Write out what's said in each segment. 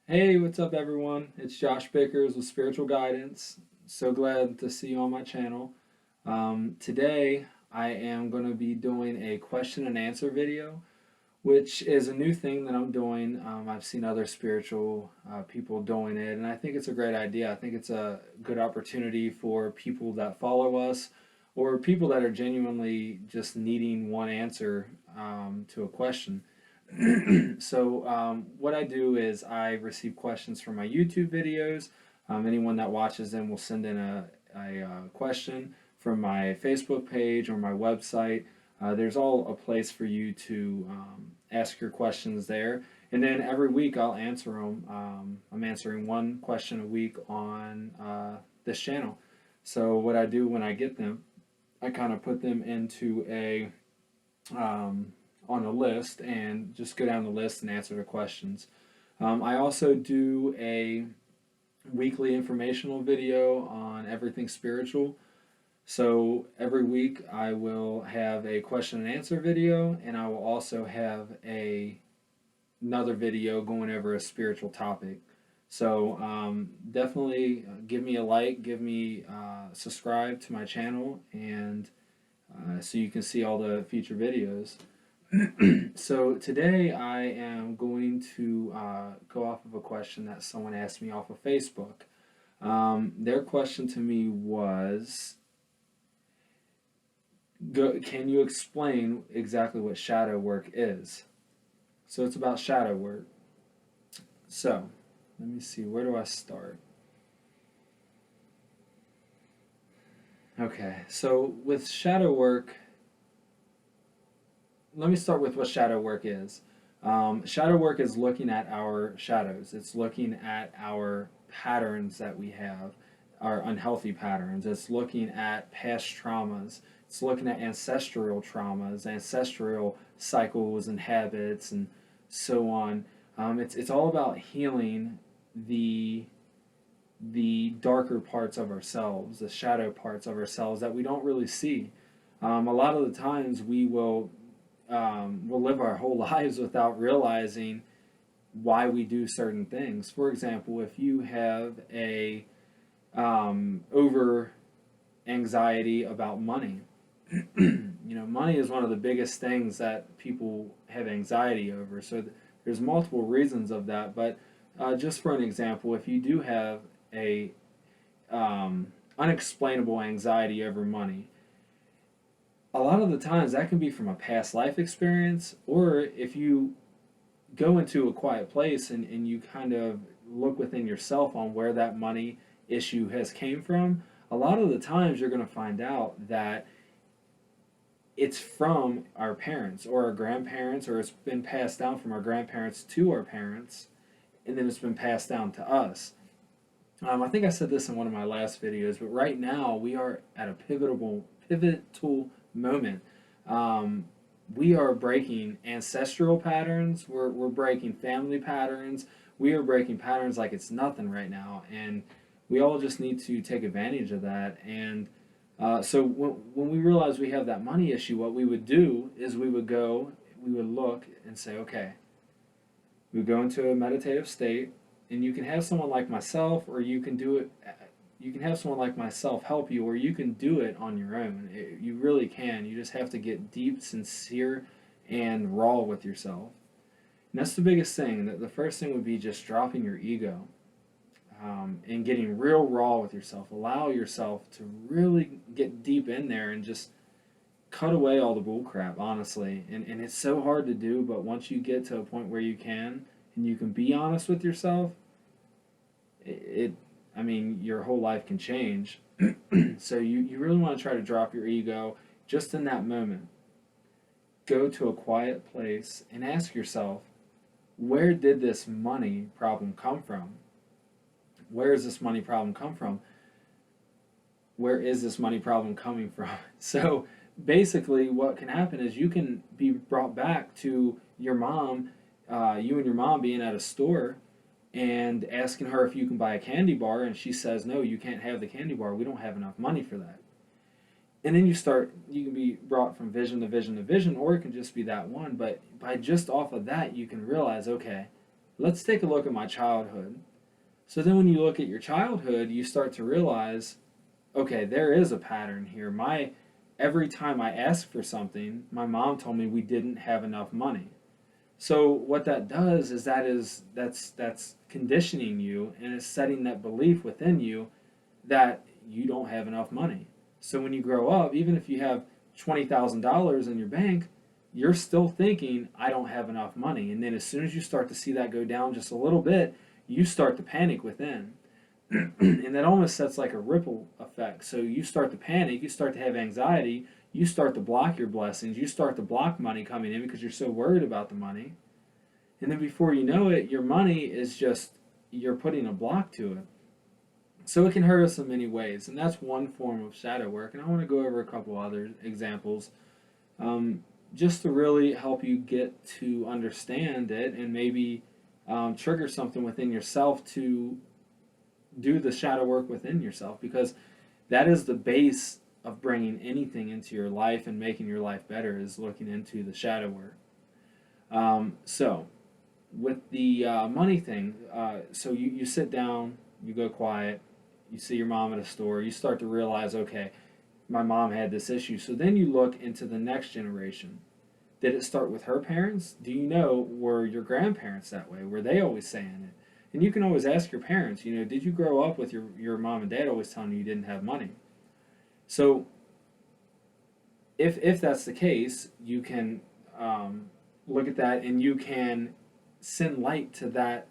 Hey, what's up, everyone? It's Josh Bickers with Spiritual Guidance. So glad to see you on my channel. Today, I am going to be doing a question and answer video, which is a new thing that I'm doing. I've seen other spiritual people doing it, and I think it's a great idea. I think it's a good opportunity for people that follow us or people that are genuinely just needing one answer to a question. What I do is I receive questions from my YouTube videos. Anyone that watches them will send in a question from my Facebook page or my website. There's all a place for you to ask your questions there. And then every week I'll answer them. I'm answering one question a week on this channel. So what I do when I get them, I kind of put them into um, on a list and just go down the list and answer the questions. I also do a weekly informational video on everything spiritual. So every week I will have a question and answer video, and I will also have another video going over a spiritual topic. So definitely give me a like, give me subscribe to my channel, and so you can see all the future videos. So today I am going to go off of a question that someone asked me off of Facebook. Their question to me was, can you explain exactly what shadow work is? So it's about shadow work. So let me see, where do I start? Okay, so with shadow work, let me start with what shadow work is. Shadow work is looking at our shadows. It's looking at our patterns that we have, our unhealthy patterns. It's looking at past traumas. It's looking at ancestral traumas, ancestral cycles and habits, and so on. It's all about healing the the darker parts of ourselves, the shadow parts of ourselves that we don't really see. A lot of the times we'll live our whole lives without realizing why we do certain things. For example, if you have a over anxiety about money, money is one of the biggest things that people have anxiety over. So there's multiple reasons of that, but just for an example, if you do have a unexplainable anxiety over money, a lot of the times that can be from a past life experience, or if you go into a quiet place and you kind of look within yourself on where that money issue has came from, a lot of the times you're going to find out that it's from our parents or our grandparents, or it's been passed down from our grandparents to our parents, and then it's been passed down to us. I think I said this in one of my last videos, but right now we are at a pivotal moment. Um, we are breaking ancestral patterns. We're breaking family patterns. We are breaking patterns like it's nothing right now, and we all just need to take advantage of that. And so when we realize we have that money issue, what we would do is we would look and say, okay, we would go into a meditative state, and you can have someone like myself, or you can do it. You can have someone like myself help you, or you can do it on your own. You really can. You just have to get deep, sincere, and raw with yourself. And that's the biggest thing. The first thing would be just dropping your ego, and getting real raw with yourself. Allow yourself to really get deep in there and just cut away all the bull crap, honestly. And it's so hard to do, but once you get to a point where you can and you can be honest with yourself, it I mean, your whole life can change. So you really want to try to drop your ego just in that moment. Go to a quiet place and ask yourself, where did this money problem come from? Where does this money problem come from? Where is this money problem coming from? So basically, what can happen is you can be brought back to your mom, you and your mom being at a store and asking her if you can buy a candy bar, and she says, no, you can't have the candy bar. We don't have enough money for that. And then you can be brought from vision to vision to vision, or it can just be that one. But by just off of that, you can realize, okay, let's take a look at my childhood. So then when you look at your childhood, you start to realize, okay, there is a pattern here. My every time I asked for something, my mom told me we didn't have enough money. So what that does is that's conditioning you, and it's setting that belief within you that you don't have enough money. So when you grow up, even if you have $20,000 in your bank, you're still thinking, I don't have enough money. And then as soon as you start to see that go down just a little bit, you start to panic within. And that almost sets like a ripple effect. So you start to panic, you start to have anxiety, you start to block your blessings, you start to block money coming in because you're so worried about the money. And then before you know it, your money is just, you're putting a block to it. So it can hurt us in many ways, and that's one form of shadow work. And I want to go over a couple other examples, just to really help you get to understand it and maybe trigger something within yourself to do the shadow work within yourself, because that is the base of bringing anything into your life and making your life better, is looking into the shadow work. So with the money thing, so you sit down, you go quiet, you see your mom at a store, you start to realize, okay, my mom had this issue. So then you look into the next generation. Did it start with her parents? Do you know, were your grandparents that way? Were they always saying it? And you can always ask your parents, did you grow up with your mom and dad always telling you didn't have money? So if that's the case, you can look at that and you can send light to that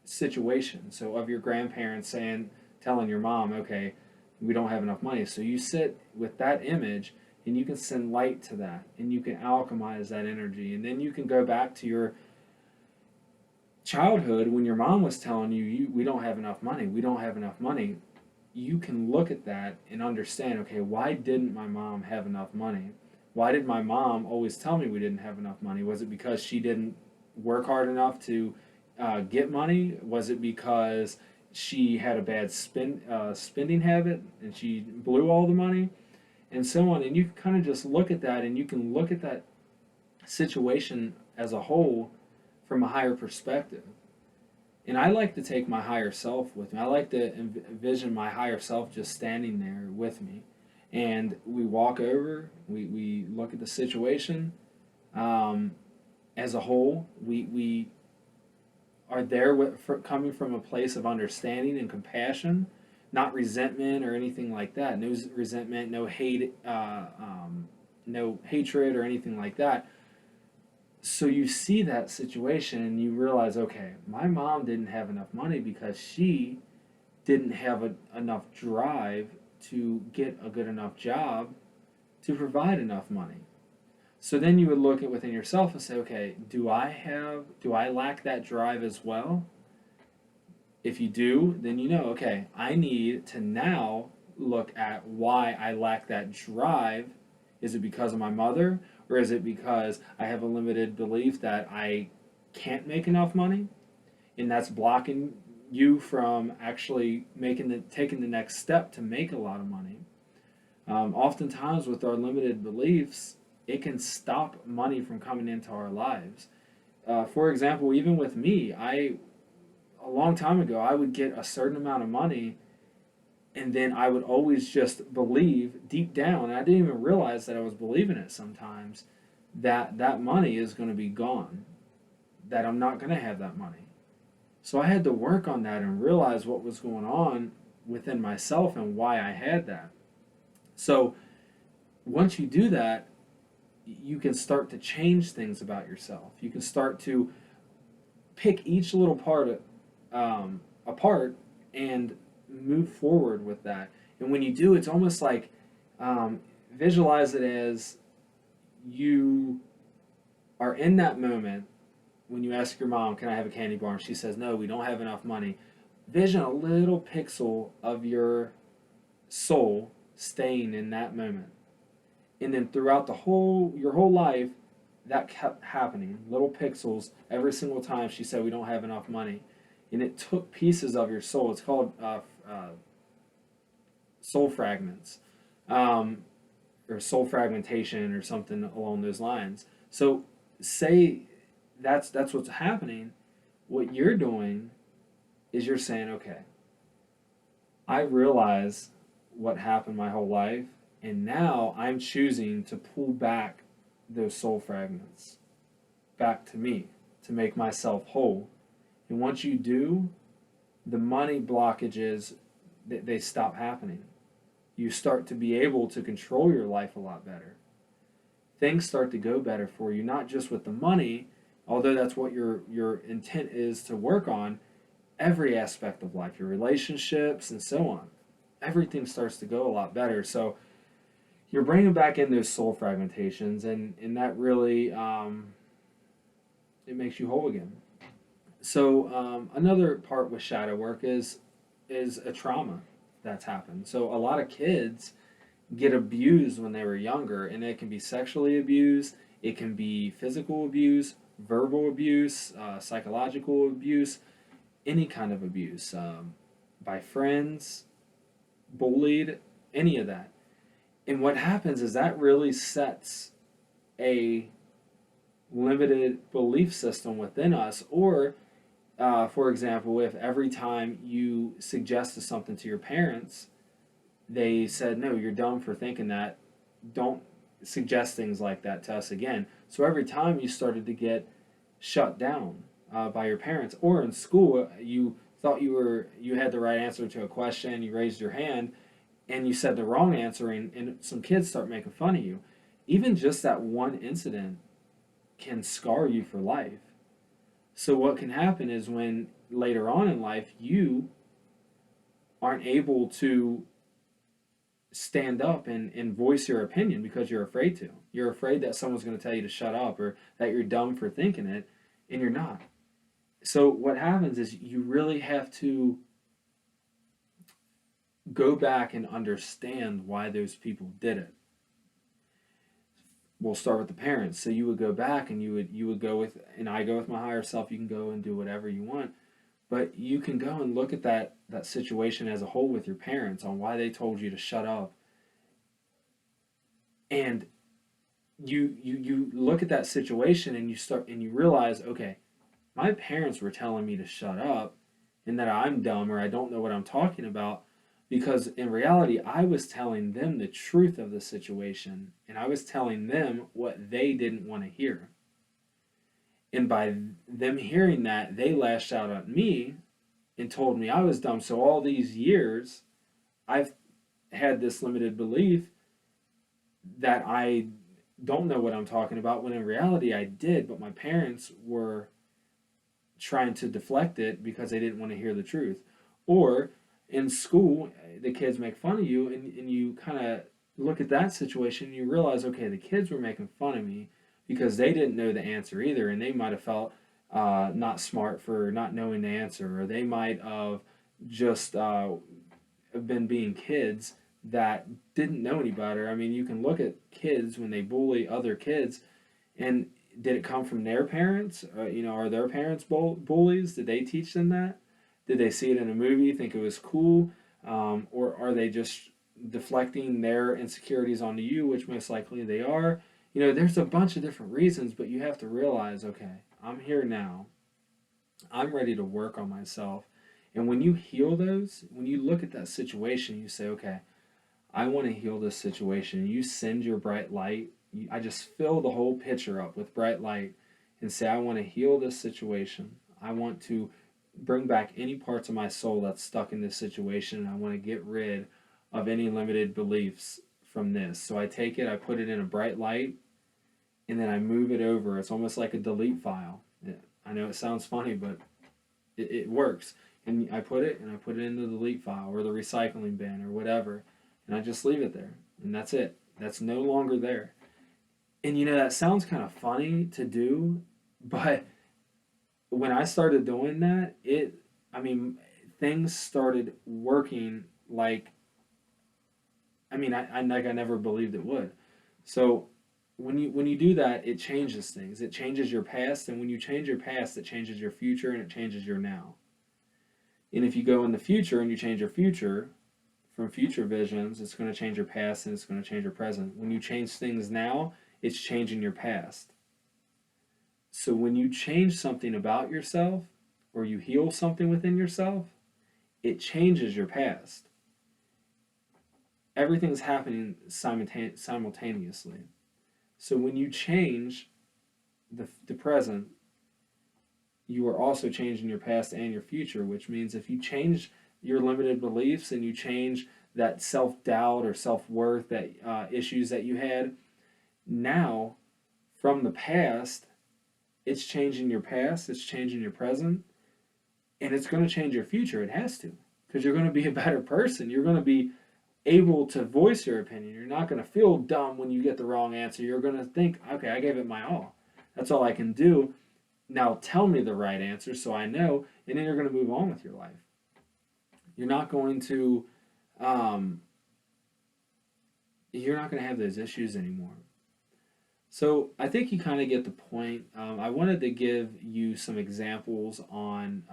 situation. So of your grandparents telling your mom, okay, we don't have enough money. So you sit with that image and you can send light to that and you can alchemize that energy. And then you can go back to your childhood when your mom was telling you, we don't have enough money, we don't have enough money. You can look at that and understand, okay, why didn't my mom have enough money? Why did my mom always tell me we didn't have enough money? Was it because she didn't work hard enough to get money? Was it because she had a bad spending habit and she blew all the money? And so on. And you can kind of just look at that and you can look at that situation as a whole from a higher perspective. And I like to take my higher self with me. I like to envision my higher self just standing there with me. And we walk over, we look at the situation as a whole. We are there coming from a place of understanding and compassion, not resentment or anything like that. No resentment, no hate, no hatred or anything like that. So you see that situation and you realize, okay, my mom didn't have enough money because she didn't have enough drive to get a good enough job to provide enough money. So then you would look at within yourself and say, okay, do I lack that drive as well? If you do, then you know, okay, I need to now look at why I lack that drive. Is it because of my mother? Or is it because I have a limited belief that I can't make enough money? And that's blocking you from actually taking the next step to make a lot of money. Oftentimes, with our limited beliefs, it can stop money from coming into our lives. For example, even with me, a long time ago, I would get a certain amount of money, and then I would always just believe deep down, and I didn't even realize that I was believing it sometimes, that that money is going to be gone, that I'm not going to have that money. So I had to work on that and realize what was going on within myself and why I had that. So once you do that, you can start to change things about yourself. You can start to pick each little part apart and move forward with that. And when you do, it's almost like visualize it as you are in that moment when you ask your mom, can I have a candy bar? And she says, no, we don't have enough money. Vision a little pixel of your soul staying in that moment. And then throughout your whole life, that kept happening. Little pixels every single time she said, we don't have enough money. And it took pieces of your soul. It's called soul fragments, or soul fragmentation, or something along those lines. So say that's what's happening. What you're doing is you're saying, okay, I realize what happened my whole life, and now I'm choosing to pull back those soul fragments back to me to make myself whole. And once you do, the money blockages, they stop happening. You start to be able to control your life a lot better. Things start to go better for you, not just with the money, although that's what your intent is to work on, every aspect of life, your relationships and so on. Everything starts to go a lot better. So you're bringing back in those soul fragmentations, and that really it makes you whole again. So another part with shadow work is a trauma that's happened. So a lot of kids get abused when they were younger, and it can be sexually abused, it can be physical abuse, verbal abuse, psychological abuse, any kind of abuse, by friends, bullied, any of that. And what happens is that really sets a limited belief system within us. Or, for example, if every time you suggested something to your parents, they said, no, you're dumb for thinking that, don't suggest things like that to us again. So every time you started to get shut down by your parents, or in school, you thought you had the right answer to a question, you raised your hand, and you said the wrong answer, and some kids start making fun of you. Even just that one incident can scar you for life. So what can happen is when later on in life you aren't able to stand up and voice your opinion because you're afraid to. You're afraid that someone's going to tell you to shut up, or that you're dumb for thinking it, and you're not. So what happens is you really have to go back and understand why those people did it. We'll start with the parents. So you would go back and you would go with, and I go with my higher self. You can go and do whatever you want, but you can go and look at that situation as a whole with your parents on why they told you to shut up. And you look at that situation and you realize, okay, my parents were telling me to shut up and that I'm dumb or I don't know what I'm talking about, because in reality I was telling them the truth of the situation, and I was telling them what they didn't want to hear. And by them hearing that, they lashed out at me and told me I was dumb. So all these years I've had this limited belief that I don't know what I'm talking about, when in reality I did, but my parents were trying to deflect it because they didn't want to hear the truth. Or in school, the kids make fun of you, and you kind of look at that situation and you realize, okay, the kids were making fun of me because they didn't know the answer either, and they might have felt not smart for not knowing the answer, or they might have just been being kids that didn't know any better. I mean, you can look at kids when they bully other kids, and did it come from their parents? Are their parents bullies? Did they teach them that? Did they see it in a movie, think it was cool? Or are they just deflecting their insecurities onto you, which most likely they are? There's a bunch of different reasons, but you have to realize, okay, I'm here now. I'm ready to work on myself. And when you heal those, when you look at that situation, you say, okay, I want to heal this situation. You send your bright light. I just fill the whole picture up with bright light and say, I want to heal this situation. I want to bring back any parts of my soul that's stuck in this situation. And I want to get rid of any limited beliefs from this. So I take it, I put it in a bright light, and then I move it over. It's almost like a delete file. I know it sounds funny, but it works. And I put it in the delete file or the recycling bin or whatever, and I just leave it there, and that's it. That's no longer there. And that sounds kind of funny to do, but when I started doing that, I mean, things started working like, I never believed it would. So when you do that, it changes things. It changes your past, and when you change your past, it changes your future and it changes your now. And if you go in the future and you change your future from future visions, it's going to change your past and it's going to change your present. When you change things now, it's changing your past. So when you change something about yourself, or you heal something within yourself, it changes your past. Everything's happening simultaneously. So when you change the present, you are also changing your past and your future, which means if you change your limited beliefs and you change that self doubt or self worth, that issues that you had, now from the past, it's changing your past, it's changing your present, and it's going to change your future. It has to, because you're going to be a better person. You're going to be able to voice your opinion. You're not going to feel dumb when you get the wrong answer. You're going to think, okay, I gave it my all. That's all I can do. Now tell me the right answer so I know, and then you're going to move on with your life. You're not going to, um, you're not going to have those issues anymore. So I think you kind of get the point. I wanted to give you some examples on,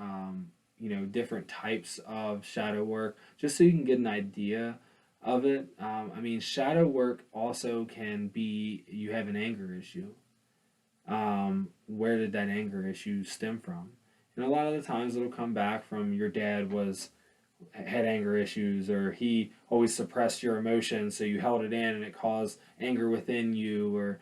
different types of shadow work, just so you can get an idea of it. I mean, shadow work also can be you have an anger issue. Where did that anger issue stem from? And a lot of the times it'll come back from your dad had anger issues, or he always suppressed your emotions, so you held it in and it caused anger within you, or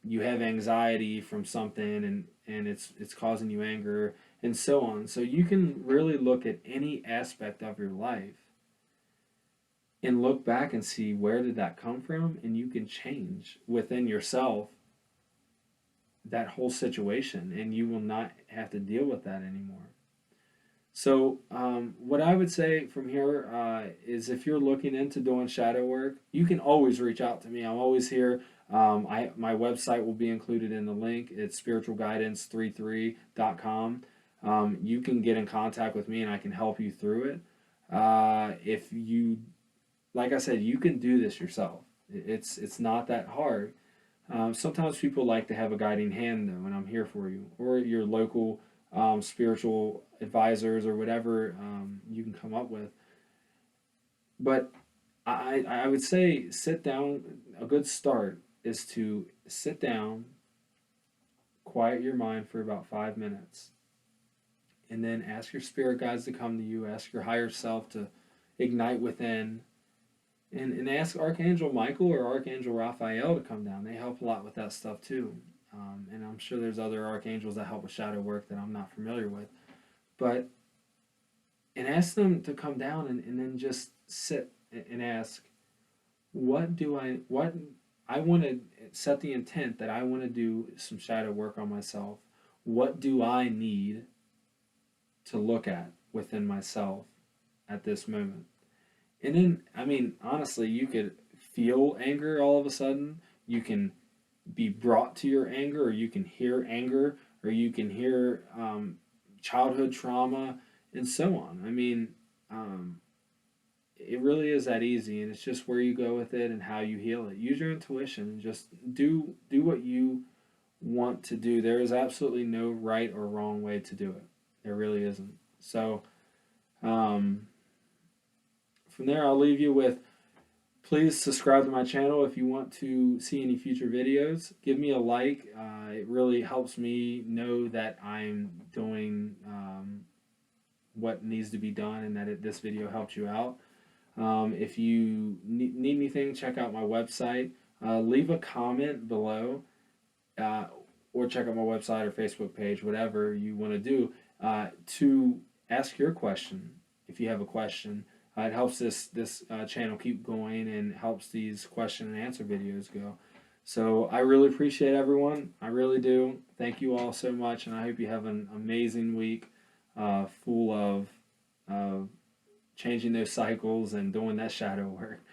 you have anxiety from something and it's causing you anger, and so on. So you can really look at any aspect of your life and look back and see where did that come from, and you can change within yourself that whole situation, and you will not have to deal with that anymore. So, what I would say from here is if you're looking into doing shadow work, you can always reach out to me. I'm always here. My website will be included in the link. It's spiritualguidance33.com. You can get in contact with me and I can help you through it. If you, like I said, you can do this yourself. It's not that hard. Sometimes people like to have a guiding hand though, and I'm here for you, or your local spiritual advisors or whatever you can come up with. But I would say sit down. A good start is to sit down, quiet your mind for about 5 minutes, and then ask your spirit guides to come to you, ask your higher self to ignite within, and ask Archangel Michael or Archangel Raphael to come down. They help a lot with that stuff too. And I'm sure there's other archangels that help with shadow work that I'm not familiar with. But, and ask them to come down and then just sit and ask, what I want to set the intent that I want to do some shadow work on myself. What do I need to look at within myself at this moment? And then, I mean, honestly, you could feel anger all of a sudden. You can be brought to your anger, or you can hear anger, or you can hear childhood trauma, and so on. I mean, it really is that easy, and it's just where you go with it and how you heal it. Use your intuition and just do what you want to do. There is absolutely no right or wrong way to do it. There really isn't. So, from there, I'll leave you with, please subscribe to my channel if you want to see any future videos. Give me a like. It really helps me know that I'm doing what needs to be done, and that this video helped you out. If you need anything, check out my website. Leave a comment below, or check out my website or Facebook page, whatever you want to do, to ask your question if you have a question. It helps this channel keep going and helps these question and answer videos go. So I really appreciate everyone. I really do. Thank you all so much, and I hope you have an amazing week full of changing those cycles and doing that shadow work.